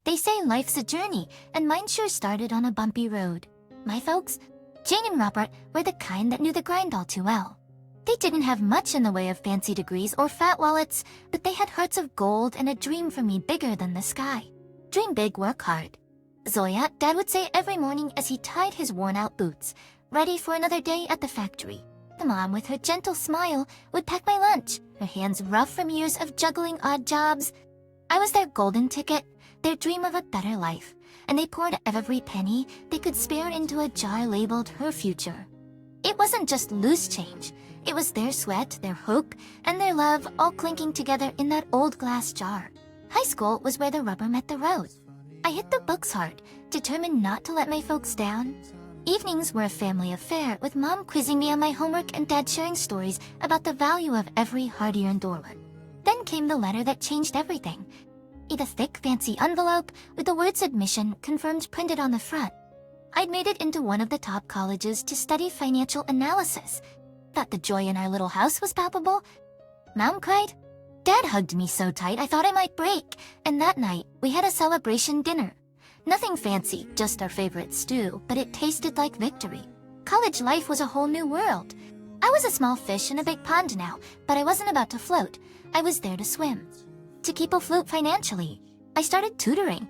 They say life's a journey, and mine sure started on a bumpy road. My folks, Jane and Robert, were the kind that knew the grind all too well. They didn't have much in the way of fancy degrees or fat wallets, but they had hearts of gold and a dream for me bigger than the sky. Dream big, work hard. Zoya, Dad would say every morning as he tied his worn-out boots, ready for another day at the factory. The mom, with her gentle smile, would pack my lunch, her hands rough from years of juggling odd jobs. I was their golden ticket, their dream of a better life, and they poured every penny they could spare into a jar labeled her future. It wasn't just loose change. It was their sweat, their hope, and their love all clinking together in that old glass jar. High school was where the rubber met the road. I hit the books hard, determined not to let my folks down. Evenings were a family affair, with Mom quizzing me on my homework and Dad sharing stories about the value of every hard-earned dollar. Then came the letter that changed everything. In a thick, fancy envelope with the words admission confirmed printed on the front. I'd made it into one of the top colleges to study financial analysis. Thought the joy in our little house was palpable. Mom cried. Dad hugged me so tight I thought I might break, and that night we had a celebration dinner. Nothing fancy, just our favorite stew, but it tasted like victory. College life was a whole new world. I was a small fish in a big pond now, but I wasn't about to float. I was there to swim. To keep afloat financially, I started tutoring.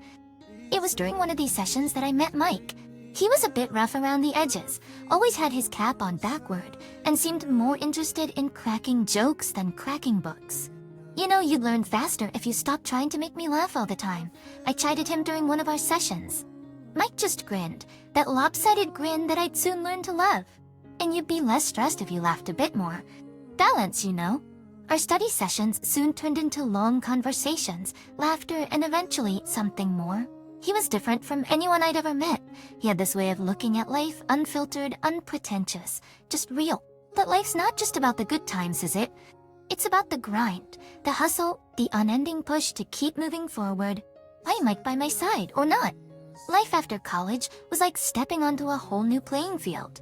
It was during one of these sessions that I met Mike. He was a bit rough around the edges, always had his cap on backward, and seemed more interested in cracking jokes than cracking books. You know, you'd learn faster if you stopped trying to make me laugh all the time. I chided him during one of our sessions. Mike just grinned, that lopsided grin that I'd soon learn to love. And you'd be less stressed if you laughed a bit more. Balance, you know. Our study sessions soon turned into long conversations, laughter, and eventually something more. He was different from anyone I'd ever met. He had this way of looking at life, unfiltered, unpretentious, just real. But life's not just about the good times, is it? It's about the grind, the hustle, the unending push to keep moving forward. I am Mike by my side, or not. Life after college was like stepping onto a whole new playing field.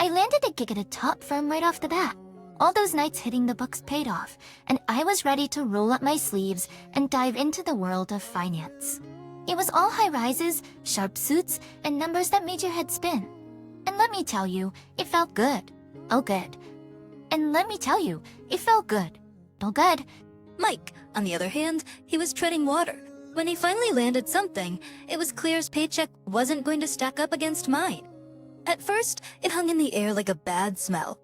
I landed a gig at a top firm right off the bat. All those nights hitting the books paid off, and I was ready to roll up my sleeves and dive into the world of finance. It was all high rises, sharp suits, and numbers that made your head spin. And let me tell you, it felt good. Oh, good. And let me tell you, it felt good. Oh, good. Mike, on the other hand, he was treading water. When he finally landed something, it was clear his paycheck wasn't going to stack up against mine. At first, it hung in the air like a bad smell.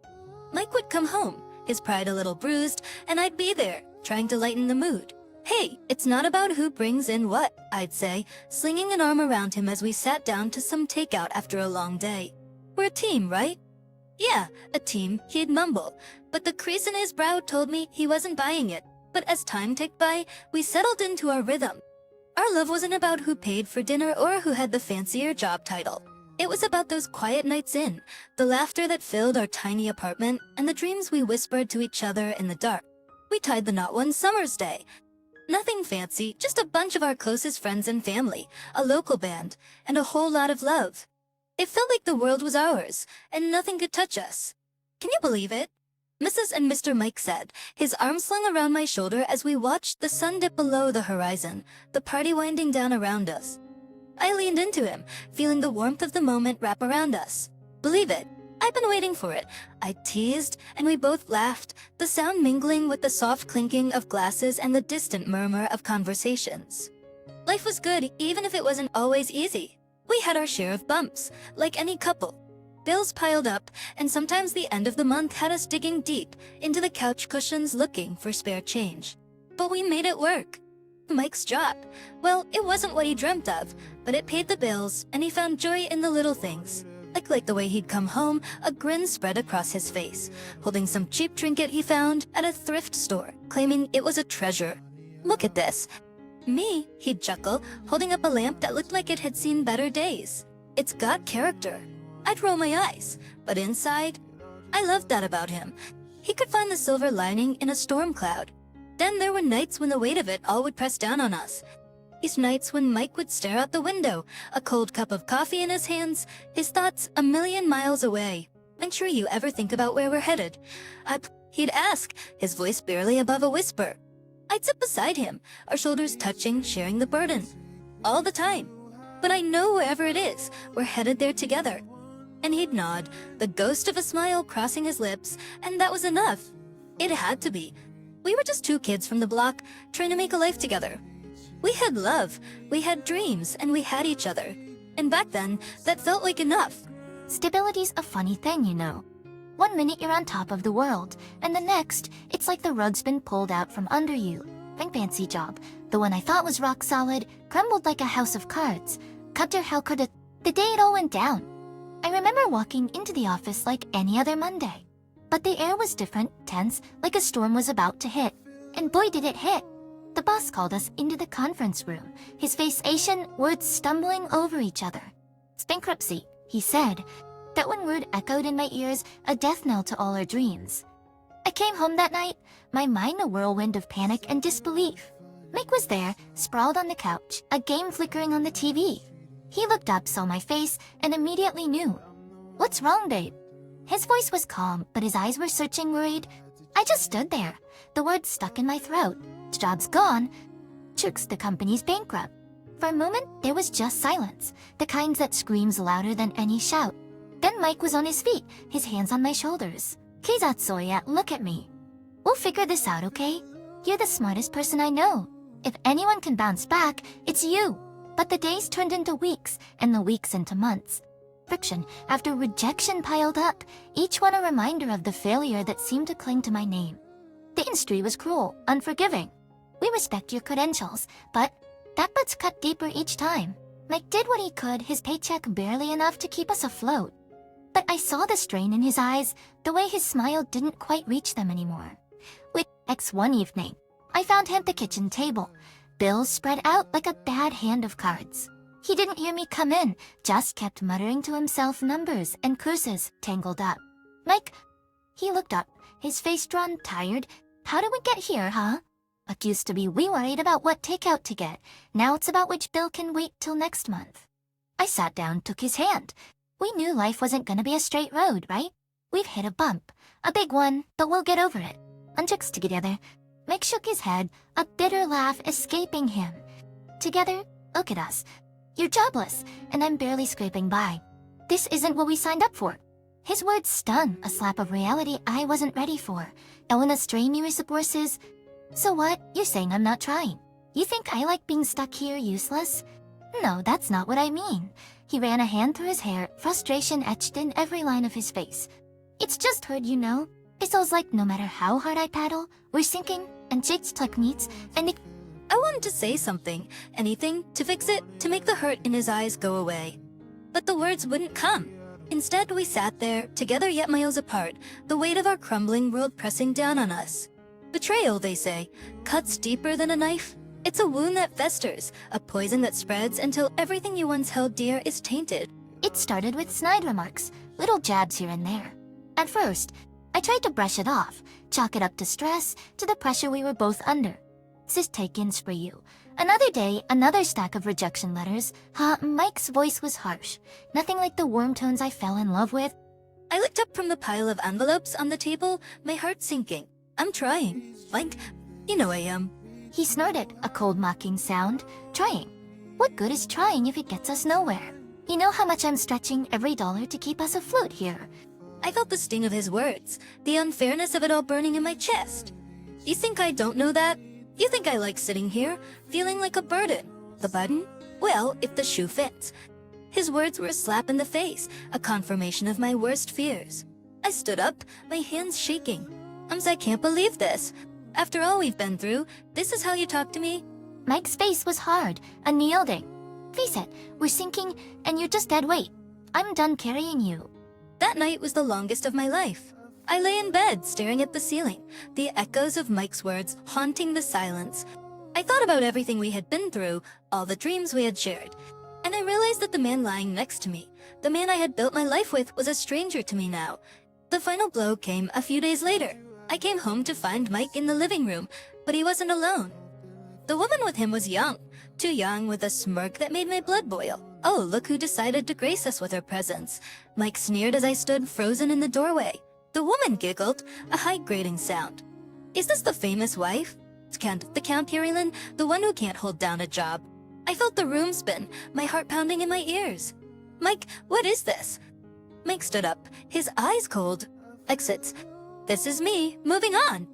Mike would come home, his pride a little bruised, and I'd be there, trying to lighten the mood. Hey, it's not about who brings in what, I'd say, slinging an arm around him as we sat down to some takeout after a long day. We're a team, right? Yeah, a team, he'd mumble, but the crease in his brow told me he wasn't buying it. But as time ticked by, we settled into our rhythm. Our love wasn't about who paid for dinner or who had the fancier job title. It was about those quiet nights in, the laughter that filled our tiny apartment, and the dreams we whispered to each other in the dark. We tied the knot one summer's day. Nothing fancy, just a bunch of our closest friends and family, a local band, and a whole lot of love. It felt like the world was ours, and nothing could touch us. Can you believe it? Mrs. and Mr. Mike said, his arm slung around my shoulder as we watched the sun dip below the horizon, the party winding down around us. I leaned into him, feeling the warmth of the moment wrap around us. Believe it, I've been waiting for it. I teased, and we both laughed, the sound mingling with the soft clinking of glasses and the distant murmur of conversations. Life was good, even if it wasn't always easy. We had our share of bumps, like any couple. Bills piled up, and sometimes the end of the month had us digging deep into the couch cushions looking for spare change. But we made it work. Mike's job, well, it wasn't what he dreamt of, but it paid the bills, and he found joy in the little things. Like the way he'd come home, a grin spread across his face, holding some cheap trinket he found at a thrift store, claiming it was a treasure. Look at this. Me, he'd chuckle, holding up a lamp that looked like it had seen better days. It's got character. I'd roll my eyes, but inside, I loved that about him. He could find the silver lining in a storm cloud. Then there were nights when the weight of it all would press down on us. These nights when Mike would stare out the window, a cold cup of coffee in his hands, his thoughts a million miles away. I'm sure you ever think about where we're headed. He'd ask, his voice barely above a whisper. I'd sit beside him, our shoulders touching, sharing the burden. all the time. But I know wherever it is, we're headed there together. And he'd nod, the ghost of a smile crossing his lips, and that was enough. It had to be. We were just two kids from the block, trying to make a life together. We had love, we had dreams, and we had each other. And back then, that felt like enough. Stability's a funny thing, you know. One minute you're on top of the world, and the next, it's like the rug's been pulled out from under you. My fancy job, the one I thought was rock solid, crumbled like a house of cards. How could it? The day it all went down. I remember walking into the office like any other Monday. But the air was different, tense, like a storm was about to hit. And boy did it hit. The boss called us into the conference room, his face ashen, words stumbling over each other. It's bankruptcy, he said. That one word echoed in my ears, a death knell to all our dreams. I came home that night, my mind a whirlwind of panic and disbelief. Mike was there, sprawled on the couch, a game flickering on the TV. He looked up, saw my face, and immediately knew. "What's wrong, babe?" His voice was calm, but his eyes were searching, worried. I just stood there, the words stuck in my throat. Job's gone. Chooks, the company's bankrupt. For a moment, there was just silence, the kind that screams louder than any shout. Then Mike was on his feet, his hands on my shoulders. "Keizatsuya, look at me. We'll figure this out, okay? You're the smartest person I know. If anyone can bounce back, it's you." But the days turned into weeks, and the weeks into months. Friction after rejection piled up, each one a reminder of the failure that seemed to cling to my name. The industry was cruel, unforgiving. We respect your credentials, but that but's cut deeper each time. Mike did what he could, his paycheck barely enough to keep us afloat. But I saw the strain in his eyes, the way his smile didn't quite reach them anymore. With X one evening, I found him at the kitchen table, bills spread out like a bad hand of cards. He didn't hear me come in, just kept muttering to himself numbers and curses tangled up. "Mike," he looked up, his face drawn, tired. "How did we get here, huh? It used to be we worried about what takeout to get. Now it's about which bill can wait till next month." I sat down, took his hand. We knew life wasn't gonna be a straight road, right? We've hit a bump, a big one, but we'll get over it. Unchecks together. Mike shook his head, a bitter laugh escaping him. "Together, look at us. You're jobless, and I'm barely scraping by. This isn't what we signed up for." His words stung, a slap of reality I wasn't ready for. Elena strained me resources. "So what? You're saying I'm not trying? You think I like being stuck here useless?" "No, that's not what I mean." He ran a hand through his hair, frustration etched in every line of his face. "It's just hurt, you know. It feels like no matter how hard I paddle, we're sinking, and Jake's tuck meets, and it..." I wanted to say something, anything, to fix it, to make the hurt in his eyes go away. But the words wouldn't come. Instead, we sat there, together yet miles apart, the weight of our crumbling world pressing down on us. Betrayal, they say, cuts deeper than a knife. It's a wound that festers, a poison that spreads until everything you once held dear is tainted. It started with snide remarks, little jabs here and there. At first, I tried to brush it off, chalk it up to stress, to the pressure we were both under. "Sis, take-ins for you." Another day, another stack of rejection letters. Mike's voice was harsh, nothing like the warm tones I fell in love with. I looked up from the pile of envelopes on the table, my heart sinking. "I'm trying. Like, you know I am." He snorted, a cold mocking sound. "Trying? What good is trying if it gets us nowhere? You know how much I'm stretching every dollar to keep us afloat here." I felt the sting of his words, the unfairness of it all burning in my chest. You think I don't know that? You think I like sitting here, feeling like a burden? The button? Well, if the shoe fits. His words were a slap in the face, a confirmation of my worst fears. I stood up, my hands shaking. I can't believe this. After all we've been through, this is how you talk to me? Mike's face was hard, unyielding. "Face it, we're sinking, and you're just dead weight. I'm done carrying you." That night was the longest of my life. I lay in bed, staring at the ceiling, the echoes of Mike's words haunting the silence. I thought about everything we had been through, all the dreams we had shared, and I realized that the man lying next to me, the man I had built my life with, was a stranger to me now. The final blow came a few days later. I came home to find Mike in the living room, but he wasn't alone. The woman with him was young, too young, with a smirk that made my blood boil. "Oh, look who decided to grace us with her presence." Mike sneered as I stood frozen in the doorway. The woman giggled, a high grating sound. "Is this the famous wife? The Count Kirilin, the one who can't hold down a job?" I felt the room spin, my heart pounding in my ears. Mike, what is this? Mike stood up, his eyes cold. Exits. This is me, moving on.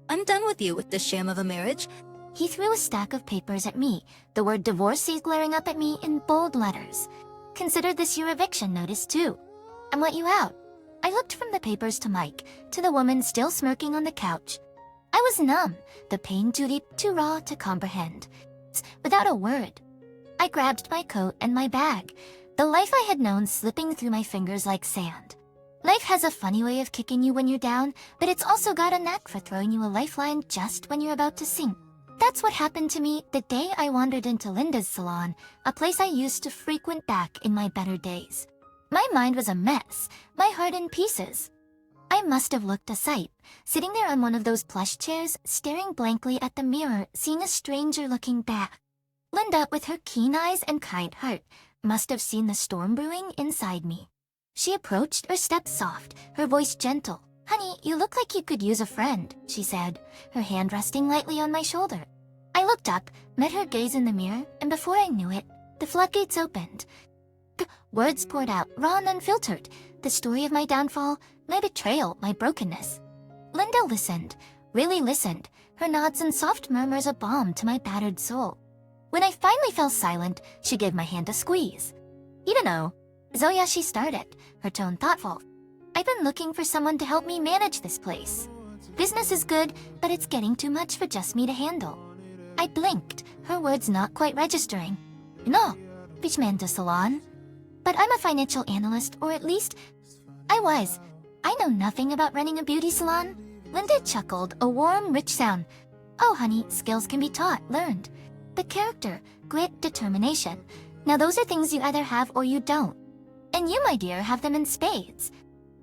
I'm done with you with this sham of a marriage. He threw a stack of papers at me, the word divorcee glaring up at me in bold letters. Consider this your eviction notice too. I want you out. I looked from the papers to Mike, to the woman still smirking on the couch. I was numb, the pain too deep, too raw to comprehend. Without a word, I grabbed my coat and my bag, the life I had known slipping through my fingers like sand. Life has a funny way of kicking you when you're down, but it's also got a knack for throwing you a lifeline just when you're about to sink. That's what happened to me the day I wandered into Linda's salon, a place I used to frequent back in my better days. My mind was a mess, my heart in pieces. I must have looked a sight, sitting there on one of those plush chairs, staring blankly at the mirror, seeing a stranger looking back. Linda, with her keen eyes and kind heart, must have seen the storm brewing inside me. She approached or stepped soft, her voice gentle. "Honey, you look like you could use a friend," she said, her hand resting lightly on my shoulder. I looked up, met her gaze in the mirror, and before I knew it, the floodgates opened. Words poured out, raw and unfiltered, the story of my downfall, my betrayal, my brokenness. Linda listened, really listened, her nods and soft murmurs a balm to my battered soul. When I finally fell silent, she gave my hand a squeeze. "You don't know." Zoya, she started, her tone thoughtful. "I've been looking for someone to help me manage this place. Business is good, but it's getting too much for just me to handle." I blinked, her words not quite registering. "No, Pitchman to salon." "But I'm a financial analyst, or at least I was. I know nothing about running a beauty salon." Linda chuckled, a warm, rich sound. "Oh, honey, skills can be taught, learned. The character, grit, determination. Now those are things you either have or you don't. And you, my dear, have them in spades."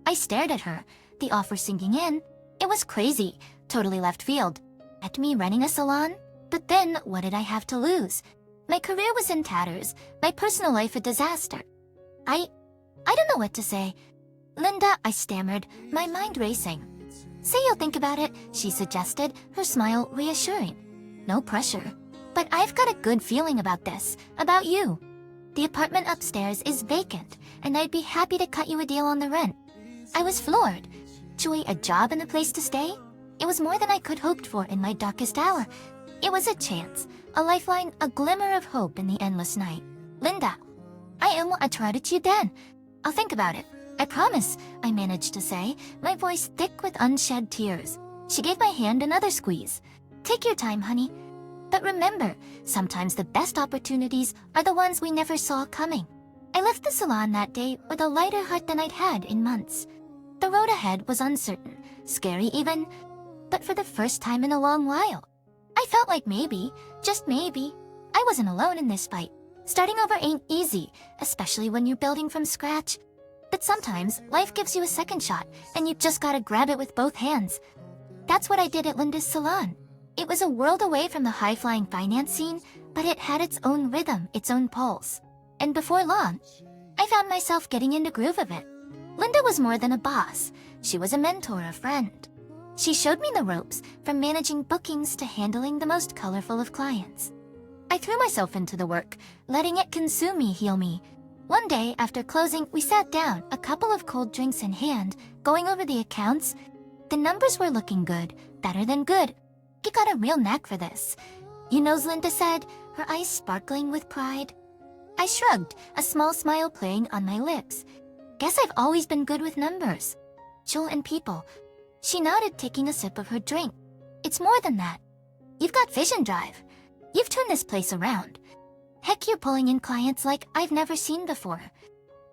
I stared at her, the offer sinking in. It was crazy, totally left field. At me running a salon? But then, what did I have to lose? My career was in tatters, my personal life a disaster. I don't know what to say. "Linda," I stammered, my mind racing. "Say you'll think about it," she suggested, her smile reassuring. "No pressure. But I've got a good feeling about this, about you. The apartment upstairs is vacant, and I'd be happy to cut you a deal on the rent." I was floored. Joy, a job and a place to stay? It was more than I could hoped for in my darkest hour. It was a chance, a lifeline, a glimmer of hope in the endless night. "Linda, I am a try to you then. I'll think about it. I promise," I managed to say, my voice thick with unshed tears. She gave my hand another squeeze. "Take your time, honey. But remember, sometimes the best opportunities are the ones we never saw coming." I left the salon that day with a lighter heart than I'd had in months. The road ahead was uncertain, scary even, but for the first time in a long while, I felt like maybe, just maybe, I wasn't alone in this fight. Starting over ain't easy, especially when you're building from scratch. But sometimes life gives you a second shot, and you just gotta grab it with both hands. That's what I did at Linda's salon. It was a world away from the high-flying finance scene, but it had its own rhythm, its own pulse. And before long, I found myself getting in the groove of it. Linda was more than a boss. She was a mentor, a friend. She showed me the ropes, from managing bookings to handling the most colorful of clients. I threw myself into the work, letting it consume me, heal me. One day, after closing, we sat down, a couple of cold drinks in hand, going over the accounts. The numbers were looking good, better than good. "You got a real knack for this. You know," Linda said, her eyes sparkling with pride. I shrugged, a small smile playing on my lips. "Guess I've always been good with numbers. Joel and people." She nodded, taking a sip of her drink. "It's more than that. You've got vision drive. You've turned this place around. Heck, you're pulling in clients like I've never seen before."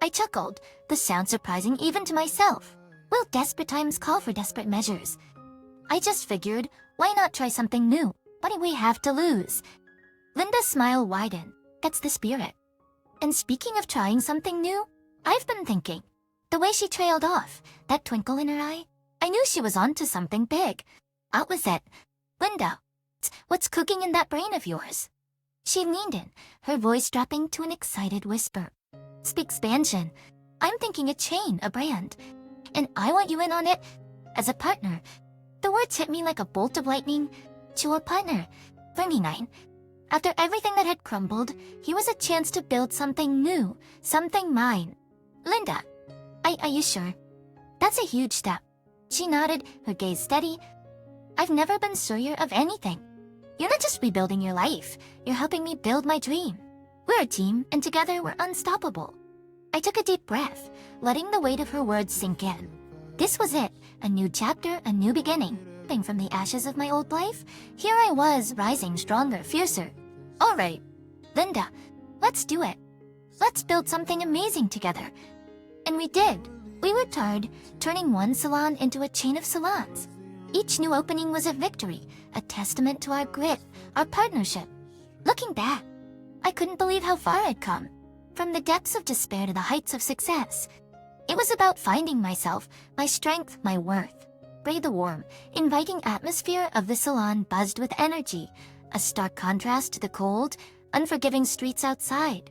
I chuckled, the sound surprising even to myself. Well, desperate times call for desperate measures. I just figured, why not try something new? What do we have to lose? Linda's smile widened. That's the spirit. And speaking of trying something new, I've been thinking. The way she trailed off, that twinkle in her eye, I knew she was onto something big. Out with it. "Linda, what's cooking in that brain of yours?" She leaned in, her voice dropping to an excited whisper. "Expansion. I'm thinking a chain, a brand. And I want you in on it as a partner." The words hit me like a bolt of lightning. "Your partner. 39. After everything that had crumbled, here was a chance to build something new, something mine. Linda, are you sure? That's a huge step. She nodded, her gaze steady. I've never been surer of anything. You're not just rebuilding your life, you're helping me build my dream. We're a team, and together we're unstoppable. I took a deep breath, letting the weight of her words sink in. This was it, a new chapter, a new beginning. From the ashes of my old life, here I was, rising stronger, fiercer. All right, Linda, let's do it. Let's build something amazing together. And we did. We worked hard, turning one salon into a chain of salons. Each new opening was a victory, a testament to our grit, our partnership. Looking back, I couldn't believe how far I'd come. From the depths of despair to the heights of success. It was about finding myself, my strength, my worth. The warm, inviting atmosphere of the salon buzzed with energy, a stark contrast to the cold, unforgiving streets outside.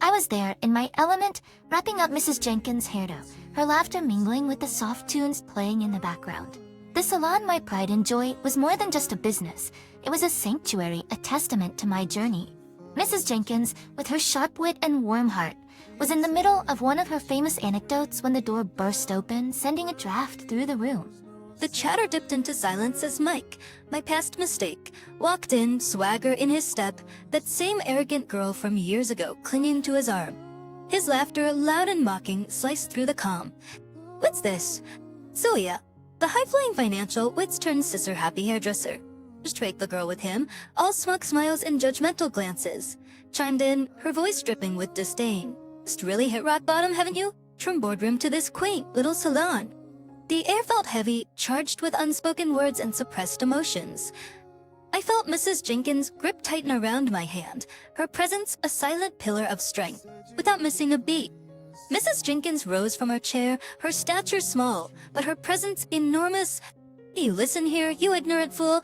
I was there in my element, wrapping up Mrs. Jenkins' hairdo, her laughter mingling with the soft tunes playing in the background. The salon, my pride and joy, was more than just a business. It was a sanctuary, a testament to my journey. Mrs. Jenkins, with her sharp wit and warm heart, was in the middle of one of her famous anecdotes when the door burst open, sending a draft through the room. The chatter dipped into silence as Mike, my past mistake, walked in, swagger in his step, that same arrogant girl from years ago clinging to his arm. His laughter, loud and mocking, sliced through the calm. What's this? Celia, the high-flying financial, wits-turned-sister happy hairdresser. Straight the girl with him, all smug smiles and judgmental glances. Chimed in, her voice dripping with disdain. Just really hit rock bottom, haven't you? From boardroom to this quaint little salon. The air felt heavy, charged with unspoken words and suppressed emotions. I felt Mrs. Jenkins grip tighten around my hand, her presence a silent pillar of strength, without missing a beat. Mrs. Jenkins rose from her chair, her stature small, but her presence enormous. You listen here, you ignorant fool.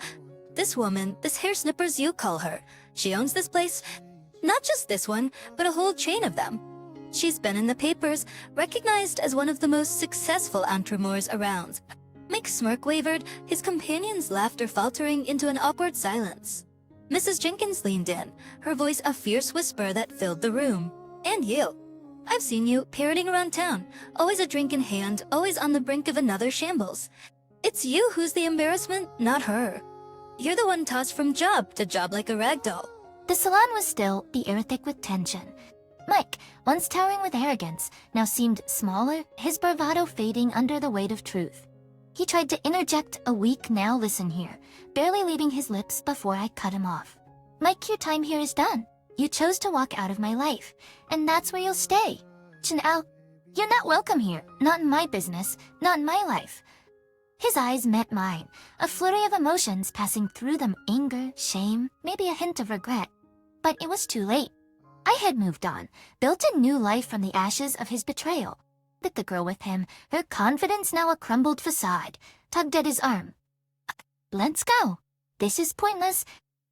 This woman, this hair snippers you call her, she owns this place. Not just this one, but a whole chain of them. She's been in the papers, recognized as one of the most successful entrepreneurs around. Mike's smirk wavered, his companion's laughter faltering into an awkward silence. Mrs. Jenkins leaned in, her voice a fierce whisper that filled the room. And you. I've seen you parroting around town, always a drink in hand, always on the brink of another shambles. It's you who's the embarrassment, not her. You're the one tossed from job to job like a rag doll. The salon was still, the air thick with tension. Mike, once towering with arrogance, now seemed smaller, his bravado fading under the weight of truth. He tried to interject a weak "now listen here," barely leaving his lips before I cut him off. Mike, your time here is done. You chose to walk out of my life, and that's where you'll stay. Chanel, you're not welcome here, not in my business, not in my life. His eyes met mine, a flurry of emotions passing through them, anger, shame, maybe a hint of regret. But it was too late. I had moved on, built a new life from the ashes of his betrayal. But the girl with him, her confidence now a crumbled facade, tugged at his arm. Let's go. This is pointless.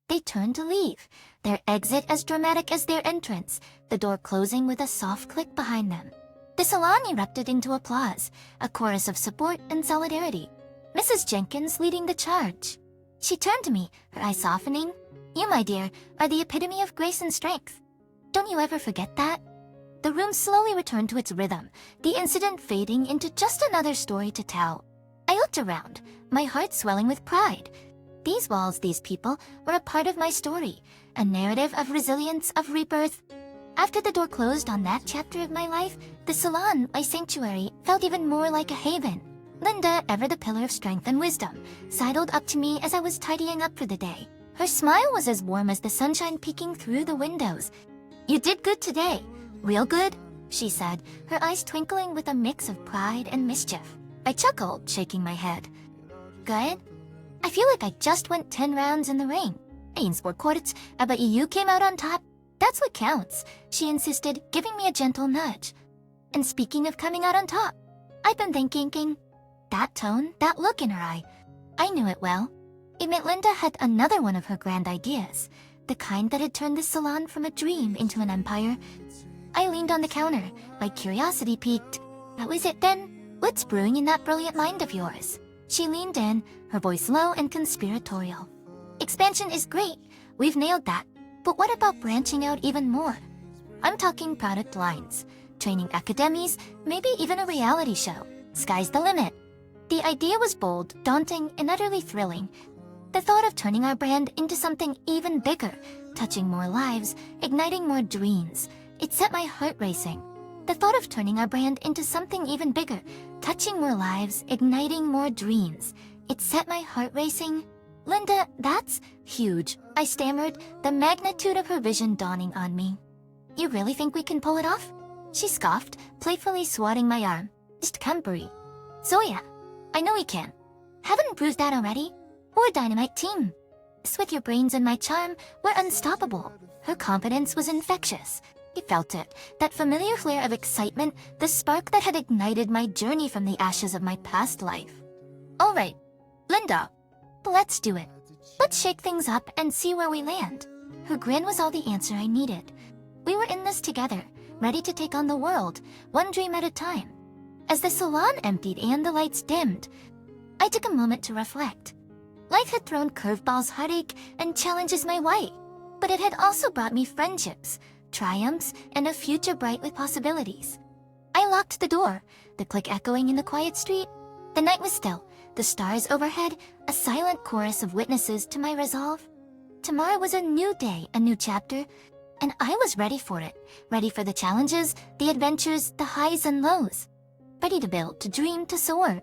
They turned to leave, their exit as dramatic as their entrance, the door closing with a soft click behind them. The salon erupted into applause, a chorus of support and solidarity. Mrs. Jenkins leading the charge. She turned to me, her eyes softening. You, my dear, are the epitome of grace and strength. Don't you ever forget that? The room slowly returned to its rhythm, the incident fading into just another story to tell. I looked around, my heart swelling with pride. These walls, these people, were a part of my story, a narrative of resilience, of rebirth. After the door closed on that chapter of my life, the salon, my sanctuary, felt even more like a haven. Linda, ever the pillar of strength and wisdom, sidled up to me as I was tidying up for the day. Her smile was as warm as the sunshine peeking through the windows. You did good today. Real good, she said, her eyes twinkling with a mix of pride and mischief. I chuckled, shaking my head. Good? I feel like I just went 10 rounds in the ring. Ain't sport quarters, but you came out on top. That's what counts, she insisted, giving me a gentle nudge. And speaking of coming out on top, I've been thinking, that tone, that look in her eye. I knew it well. It meant Linda had another one of her grand ideas, the kind that had turned the salon from a dream into an empire. I leaned on the counter, my curiosity piqued. That was it then? What's brewing in that brilliant mind of yours? She leaned in, her voice low and conspiratorial. Expansion is great. We've nailed that. But what about branching out even more? I'm talking product lines, training academies, maybe even a reality show. Sky's the limit. The idea was bold, daunting, and utterly thrilling. The thought of turning our brand into something even bigger, touching more lives, igniting more dreams, it set my heart racing. The thought of turning our brand into something even bigger, touching more lives, igniting more dreams, it set my heart racing. Linda, that's huge, I stammered, the magnitude of her vision dawning on me. You really think we can pull it off? She scoffed, playfully swatting my arm. Just Campery. Zoya, I know we can. Haven't proved that already? We're a dynamite team. With your brains and my charm, we're unstoppable. Her confidence was infectious. He felt it, that familiar flare of excitement, the spark that had ignited my journey from the ashes of my past life. All right, Linda, let's do it. Let's shake things up and see where we land. Her grin was all the answer I needed. We were in this together, ready to take on the world, one dream at a time. As the salon emptied and the lights dimmed, I took a moment to reflect. Life had thrown curveballs, heartache, and challenges my way, but it had also brought me friendships, triumphs, and a future bright with possibilities. I locked the door, the click echoing in the quiet street. The night was still, the stars overhead, a silent chorus of witnesses to my resolve. Tomorrow was a new day, a new chapter, and I was ready for it, ready for the challenges, the adventures, the highs and lows. Ready to build, to dream, to soar.